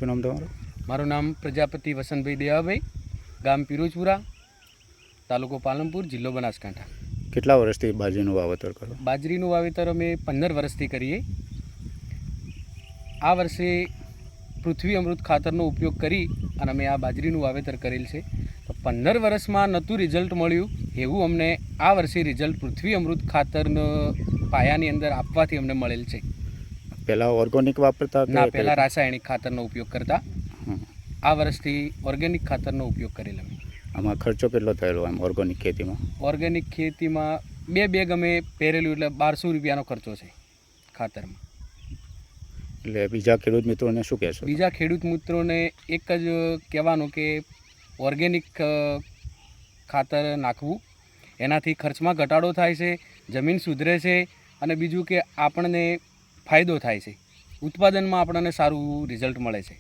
શું નામ તમારું? મારું નામ પ્રજાપતિ વસંતભાઈ દેવાભાઈ, ગામ પિરોજપુરા, તાલુકો પાલનપુર, જિલ્લો બનાસકાંઠા. કેટલા વર્ષથી બાજરીનું વાવેતર કરો? બાજરીનું વાવેતર અમે 15 વર્ષથી કરીએ. આ વર્ષે પૃથ્વી અમૃત ખાતરનો ઉપયોગ કરી અને અમે આ બાજરીનું વાવેતર કરેલ છે. તો 15 વર્ષમાં નહોતું રિઝલ્ટ મળ્યું એવું અમને આ વર્ષે રિઝલ્ટ પૃથ્વી અમૃત ખાતરનો પાયાની અંદર આપવાથી અમને મળેલ છે. પહેલાં ઓર્ગોનિક વાપરતા કે ના, પહેલાં રાસાયણિક ખાતરનો ઉપયોગ કરતા. આ વર્ષથી ઓર્ગેનિક ખાતરનો ઉપયોગ કરેલ અમે. આમાં ખર્ચો કેટલો થયેલો એમ ઓર્ગોનિક ખેતીમાં? ઓર્ગેનિક ખેતીમાં 2 બેગ અમે પહેરેલું એટલે 1200 રૂપિયાનો ખર્ચો છે ખાતરમાં. એટલે બીજા ખેડૂત મિત્રોને શું કહેશો? બીજા ખેડૂત મિત્રોને એક જ કહેવાનું કે ઓર્ગેનિક ખાતર નાખવું, એનાથી ખર્ચમાં ઘટાડો થાય છે, જમીન સુધરે છે અને બીજું કે આપણને ફાયદો થાય છે, ઉત્પાદનમાં આપણને સારું રિઝલ્ટ મળે છે.